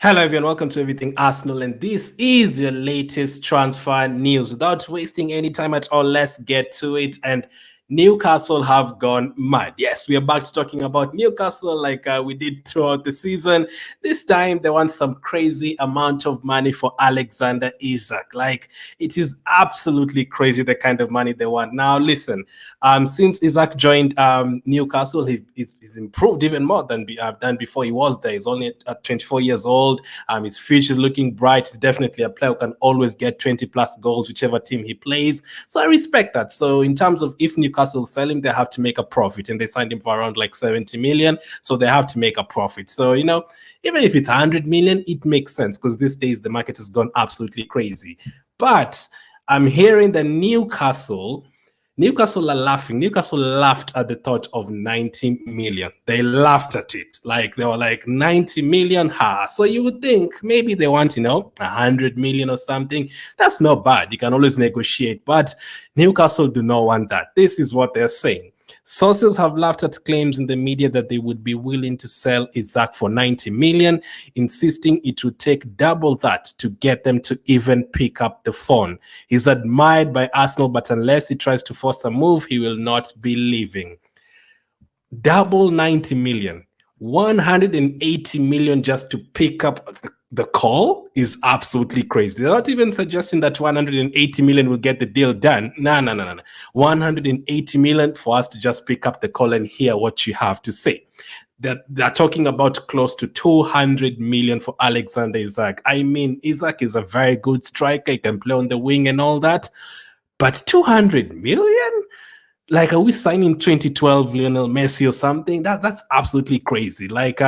Hello everyone, welcome to Everything Arsenal, and this is your latest transfer news. Without wasting any time at all, let's get to it. And Newcastle have gone mad. Yes, we are back to talking about Newcastle like we did throughout the season. This time, they want some crazy amount of money for Alexander Isak. Like, it is absolutely crazy the kind of money they want. Now, listen, since Isak joined Newcastle, he's improved even more than before he was there. He's only at 24 years old. His future is looking bright. He's definitely a player who can always get 20 plus goals, whichever team he plays. So I respect that. So in terms of if Newcastle sell him, they have to make a profit, and they signed him for around like 70 million. So they have to make a profit. So, even if it's 100 million, it makes sense because these days the market has gone absolutely crazy. But I'm hearing that Newcastle are laughing. Newcastle laughed at the thought of 90 million. They laughed at it. Like, they were like, 90 million, ha. So you would think maybe they want, 100 million or something. That's not bad. You can always negotiate. But Newcastle do not want that. This is what they're saying. Sources have laughed at claims in the media that they would be willing to sell Isak for 90 million, insisting it would take double that to get them to even pick up the phone. He's admired by Arsenal, but unless he tries to force a move, he will not be leaving. Double 90 million. 180 million just to pick up the call is absolutely crazy. They're not even suggesting that 180 million will get the deal done. No. 180 million for us to just pick up the call and hear what you have to say. They're talking about close to 200 million for Alexander Isak. I mean, Isak is a very good striker. He can play on the wing and all that. But 200 million? Like, are we signing 2012 Lionel Messi or something? That's absolutely crazy. Like,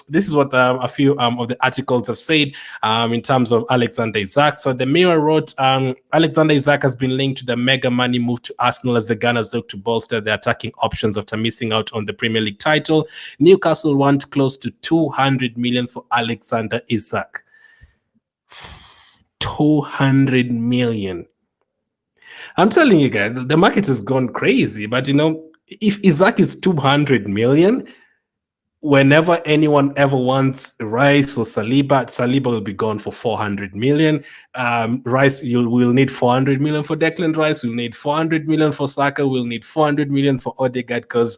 this is what a few of the articles have said in terms of Alexander Isak. So the Mirror wrote, Alexander Isak has been linked to the mega money move to Arsenal as the Gunners look to bolster their attacking options after missing out on the Premier League title. Newcastle want close to 200 million for Alexander Isak. 200 million. I'm telling you guys, the market has gone crazy. But, if Isak is 200 million, whenever anyone ever wants Rice or Saliba will be gone for 400 million. Rice, will need 400 million for Declan Rice. We'll need 400 million for Saka. We'll need 400 million for Odegaard because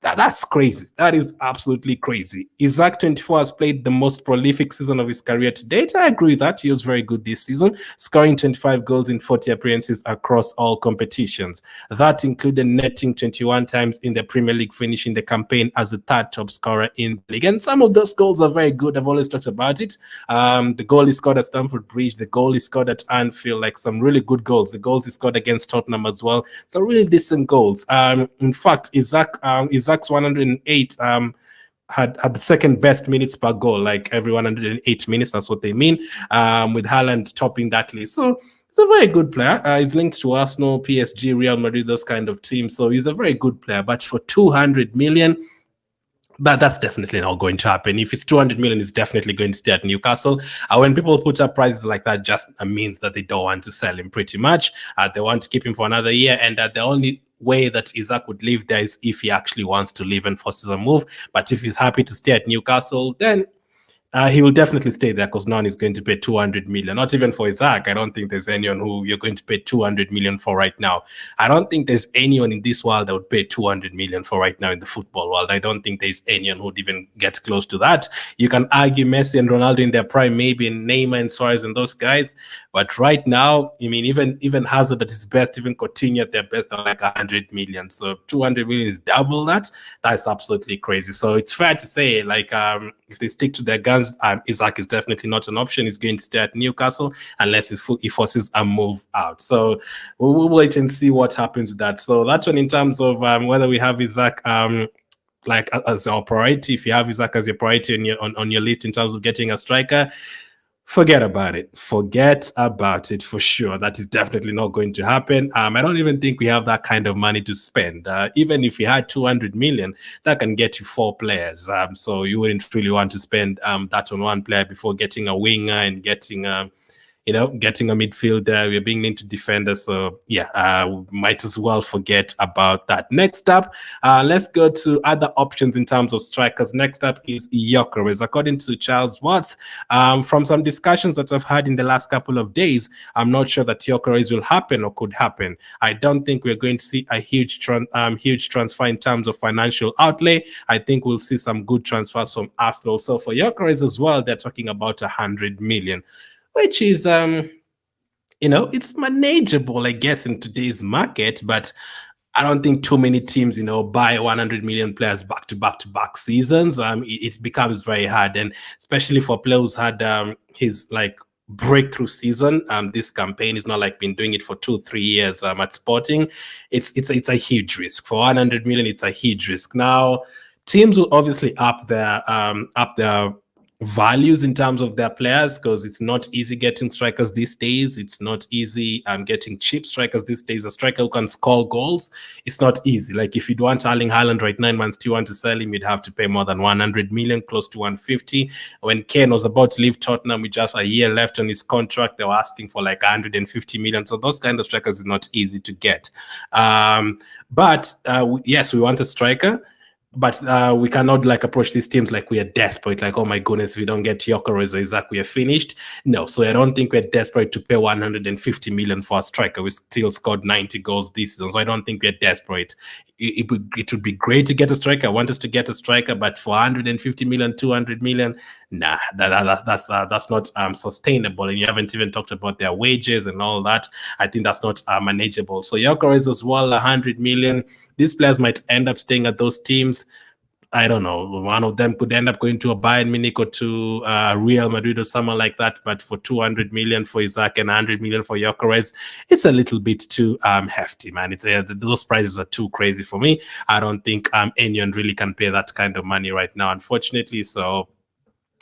that's crazy. That is absolutely crazy. Isak, 24, has played the most prolific season of his career to date. I agree with that. He was very good this season, scoring 25 goals in 40 appearances across all competitions. That included netting 21 times in the Premier League, finishing the campaign as the third top scorer in the league. And some of those goals are very good. I've always talked about it. The goal he scored at Stamford Bridge, the goal he scored at Anfield, like some really good goals. The goals he scored against Tottenham as well. So really decent goals. In fact, Isak's 108 had the second best minutes per goal, like every 108 minutes. That's what they mean, with Haaland topping that list. So he's a very good player. He's linked to Arsenal, PSG, Real Madrid, those kind of teams. So he's a very good player. But for 200 million, that's definitely not going to happen. If it's 200 million, it's definitely going to stay at Newcastle. When people put up prices like that, just means that they don't want to sell him pretty much. They want to keep him for another year, and the only way that Isak would leave there is if he actually wants to leave and forces a move. But if he's happy to stay at Newcastle, then he will definitely stay there because no one is going to pay 200 million. Not even for Isak. I don't think there's anyone who you're going to pay 200 million for right now. I don't think there's anyone in this world that would pay 200 million for right now in the football world. I don't think there's anyone who would even get close to that. You can argue Messi and Ronaldo in their prime, maybe in Neymar and Suarez and those guys. But right now, I mean, even Hazard at his best, even Coutinho at their best, are like 100 million. So 200 million is double that. That's absolutely crazy. So it's fair to say, like, if they stick to their guns, Isak is definitely not an option. He's going to stay at Newcastle unless he forces a move out. So we'll wait and see what happens with that. So that's one in terms of whether we have Isak like as our priority. If you have Isak as your priority on your list in terms of getting a striker, forget about it. Forget about it for sure. That is definitely not going to happen. I don't even think we have that kind of money to spend. Even if we had 200 million, that can get you 4 players. So you wouldn't really want to spend that on one player before getting a winger and getting getting a midfielder. We're being into defenders. So yeah, might as well forget about that. Next up, let's go to other options in terms of strikers. Next up is Gyokeres. According to Charles Watts, from some discussions that I've had in the last couple of days, I'm not sure that Gyokeres will happen or could happen. I don't think we're going to see a huge transfer in terms of financial outlay. I think we'll see some good transfers from Arsenal. So for Gyokeres as well, they're talking about 100 million, which is it's manageable, I guess, in today's market, but I don't think too many teams, buy 100 million players back to back seasons. It becomes very hard, and especially for players who had his breakthrough season. This campaign is not like been doing it for 2-3 years. At Sporting, it's a huge risk. For 100 million, it's a huge risk. Now, teams will obviously up their values in terms of their players, because it's not easy getting strikers these days. It's not easy getting cheap strikers these days. A striker who can score goals, it's not easy. Like if you'd want Erling Haaland right now and Man City want to sell him, you'd have to pay more than 100 million, close to 150. When Kane was about to leave Tottenham with just a year left on his contract, they were asking for like 150 million. So those kind of strikers is not easy to get. But yes, we want a striker. But we cannot approach these teams like we are desperate, like, oh my goodness, if we don't get Gyokeres or Isak, we are finished. No, so I don't think we're desperate to pay 150 million for a striker. We still scored 90 goals this season, so I don't think we're desperate. It would be great to get a striker. I want us to get a striker, but for 150 million, 200 million, nah, that's not sustainable. And you haven't even talked about their wages and all that. I think that's not manageable. So Gyokeres as well, 100 million. These players might end up staying at those teams. I don't know. One of them could end up going to a Bayern Munich or to Real Madrid or someone like that. But for 200 million for Isak and 100 million for Gyokeres, it's a little bit too hefty, man. It's those prices are too crazy for me. I don't think anyone really can pay that kind of money right now, unfortunately. So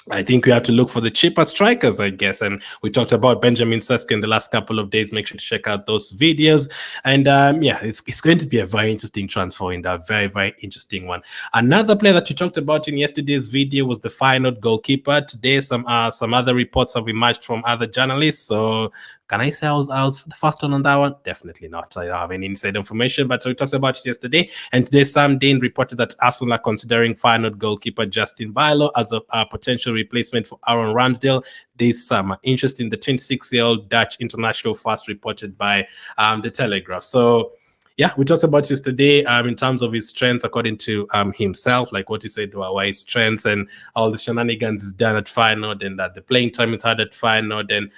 I think we have to look for the cheaper strikers, I guess. And we talked about Benjamin Sesko in the last couple of days. Make sure to check out those videos. And yeah, it's going to be a very interesting transfer window, a very, very interesting one. Another player that you talked about in yesterday's video was the Feyenoord goalkeeper. Today, some other reports have emerged from other journalists. So can I say I was the first one on that one? Definitely not. I don't have any inside information, but we talked about it yesterday. And today, Sam Dean reported that Arsenal are considering Feyenoord goalkeeper Justin Bijlo as a potential replacement for Aaron Ramsdale this summer. Interest in the 26-year-old Dutch international, first reported by the Telegraph. So yeah, we talked about yesterday in terms of his strengths, according to himself, like what he said were his strengths, and all the shenanigans is done at Feyenoord, and that the playing time is hard at Feyenoord. And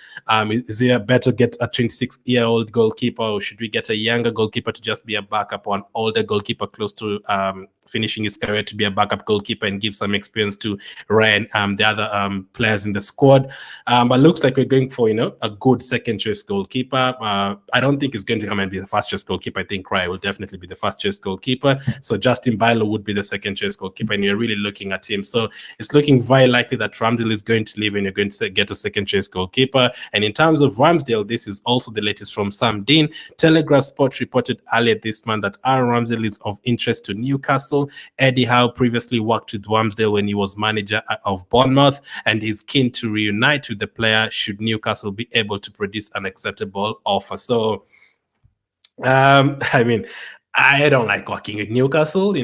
is it better get a 26-year-old goalkeeper, or should we get a younger goalkeeper to just be a backup, or an older goalkeeper close to finishing his career to be a backup goalkeeper and give some experience to Ryan, the other players in the squad? But looks like we're going for a good second choice goalkeeper. I don't think it's going to come and be the first choice goalkeeper. I think Ryan will definitely be the first choice goalkeeper. So Justin Bijlo would be the second choice goalkeeper, and you're really looking at him. So it's looking very likely that Ramsdale is going to leave, and you're going to get a second choice goalkeeper. And in terms of Ramsdale, this is also the latest from Sam Dean. Telegraph Sports reported earlier this month that Aaron Ramsdale is of interest to Newcastle. Eddie Howe previously worked with Ramsdale when he was manager of Bournemouth, and is keen to reunite with the player should Newcastle be able to produce an acceptable offer. So, I mean, I don't like working with Newcastle,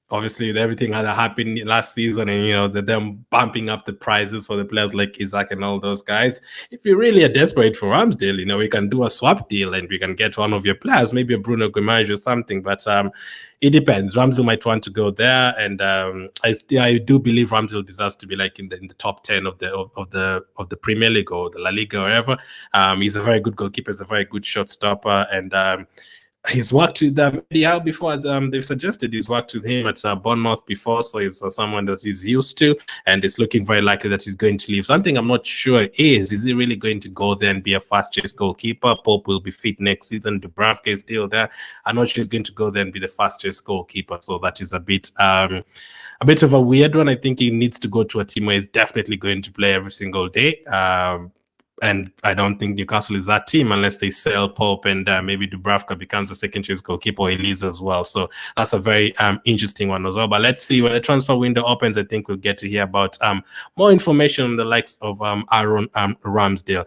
obviously with everything that happened last season, and them bumping up the prices for the players like Isak and all those guys. If you really are desperate for Ramsdale, we can do a swap deal and we can get one of your players, maybe a Bruno Guimaraes or something. But it depends. Ramsdale might want to go there, and I do believe Ramsdale deserves to be like in the top 10 of the Premier League or the La Liga or wherever. He's a very good goalkeeper. He's a very good shot stopper, and he's worked with Eddie Howe before, as they've suggested. He's worked with him at Bournemouth before, so he's someone that he's used to, and it's looking very likely that he's going to leave. Something I'm not sure is he really going to go there and be a fast chase goalkeeper? Pope will be fit next season. Dubravka is still there. I'm not sure he's going to go there and be the fast chase goalkeeper, so that is a bit of a weird one. I think he needs to go to a team where he's definitely going to play every single day. And I don't think Newcastle is that team unless they sell Pope and maybe Dubravka becomes a second choice goalkeeper, or he leaves as well. So that's a very interesting one as well. But let's see when the transfer window opens. I think we'll get to hear about more information on the likes of Aaron Ramsdale.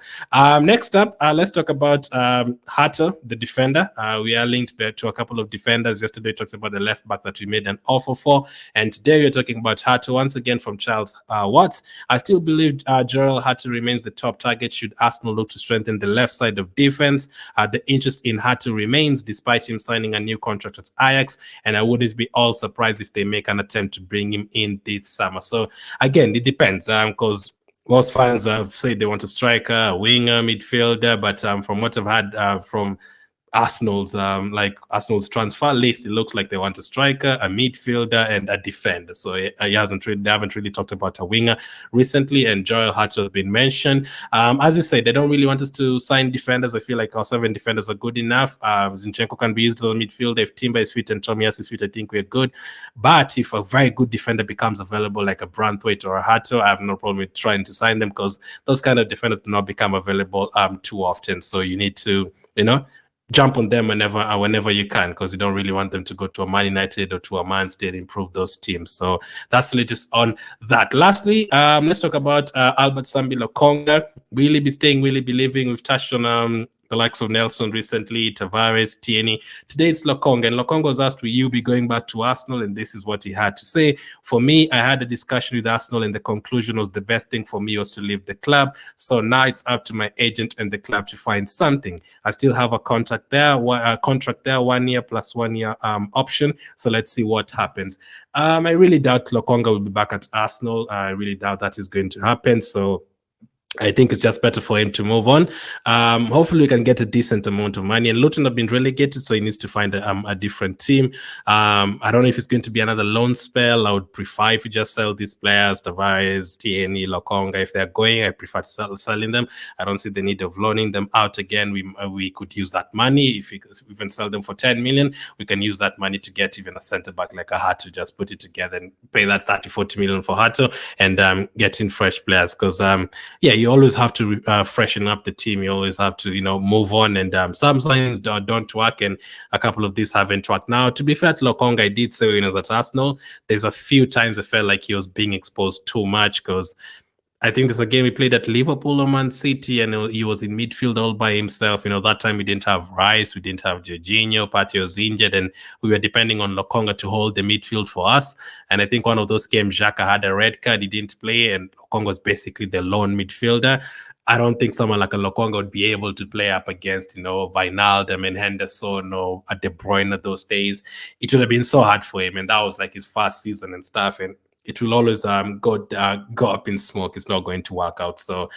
Next up, let's talk about Hato, the defender. We are linked to a couple of defenders. Yesterday we talked about the left back that we made an offer for, and today we're talking about Hato once again from Charles Watts. I still believe Gerald Hato remains the top target should Arsenal look to strengthen the left side of defense. The interest in Hato remains despite him signing a new contract at Ajax, and I wouldn't be all surprised if they make an attempt to bring him in this summer. So again, it depends because most fans have said they want a striker, a winger, midfielder, but from what I've had from Arsenal's transfer list, it looks like they want a striker, a midfielder, and a defender. So they haven't really talked about a winger recently, and Joel Hato has been mentioned. As I said, they don't really want us to sign defenders. I feel like our 7 defenders are good enough. Zinchenko can be used as a midfielder. If Timber is fit and Tomias is fit, I think we're good. But if a very good defender becomes available, like a Branthwaite or a Hato, I have no problem with trying to sign them, because those kind of defenders do not become available too often. So you need to, jump on them whenever you can, because you don't really want them to go to a Man United or to a Man City and improve those teams. So that's the latest on that. Lastly, let's talk about Albert Sambi Lokonga. Really be staying, really be leaving. We've touched on the likes of Nelson recently, Tavares, Tierney. Today it's Lokonga, and Lokonga was asked, will you be going back to Arsenal? And this is what he had to say. For me, I had a discussion with Arsenal, and the conclusion was the best thing for me was to leave the club. So now it's up to my agent and the club to find something. I still have a contract there, 1 year plus 1 year option. So let's see what happens. I really doubt Lokonga will be back at Arsenal. I really doubt that is going to happen. So I think it's just better for him to move on. Hopefully we can get a decent amount of money. And Luton have been relegated, so he needs to find a different team. I don't know if it's going to be another loan spell. I would prefer if you just sell these players, Tavares, Tierney, Lokonga. If they're going, I prefer to selling them. I don't see the need of loaning them out again. We could use that money. If we even sell them for 10 million, we can use that money to get even a centre-back like a Hato, just put it together and pay that 30, 40 million for Hato and get in fresh players. Because, you always have to freshen up the team. You always have to, move on. And some signings don't work, and a couple of these haven't worked. Now, to be fair to Lokonga, I did say when he was at Arsenal, there's a few times I felt like he was being exposed too much, because I think there's a game he played at Liverpool or Man City, and he was in midfield all by himself. That time we didn't have Rice, we didn't have Jorginho, Partey was injured, and we were depending on Lokonga to hold the midfield for us. And I think one of those games, Xhaka had a red card, he didn't play, and Lokonga was basically the lone midfielder. I don't think someone like a Lokonga would be able to play up against, Wijnaldum and Henderson or a De Bruyne those days. It would have been so hard for him, and that was like his first season and stuff, and it will always go up in smoke. It's not going to work out. So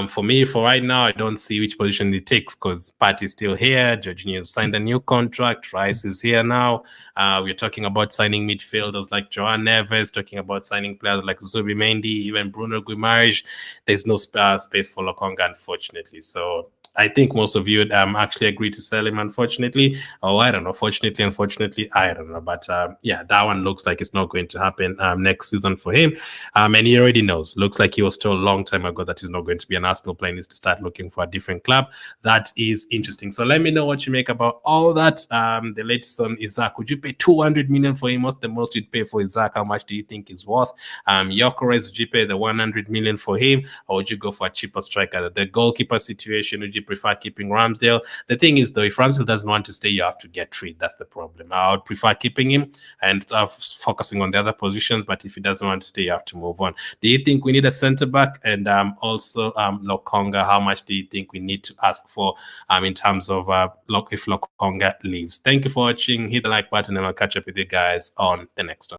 for me, for right now, I don't see which position it takes, because Partey is still here. Jorginho signed a new contract. Rice is here now. We're talking about signing midfielders like Joao Neves, talking about signing players like Zubimendi, even Bruno Guimaraes. There's no space for Lokonga, unfortunately. So I think most of you actually agree to sell him, unfortunately. Oh, I don't know. Fortunately, unfortunately, I don't know. But that one looks like it's not going to happen next season for him. And he already knows. Looks like he was told a long time ago that he's not going to be an Arsenal player. He needs to start looking for a different club. That is interesting. So let me know what you make about all that. The latest on Isak. Would you pay 200 million for him? What's the most you'd pay for Isak? How much do you think is worth? Gyokeres, would you pay the 100 million for him? Or would you go for a cheaper striker? The goalkeeper situation, would you prefer keeping Ramsdale? The thing is, though, if Ramsdale doesn't want to stay, you have to get rid. That's the problem. I would prefer keeping him and focusing on the other positions, but if he doesn't want to stay, you have to move on. Do you think we need a centre-back? And also Lokonga, how much do you think we need to ask for in terms of if Lokonga leaves? Thank you for watching. Hit the like button, and I'll catch up with you guys on the next one.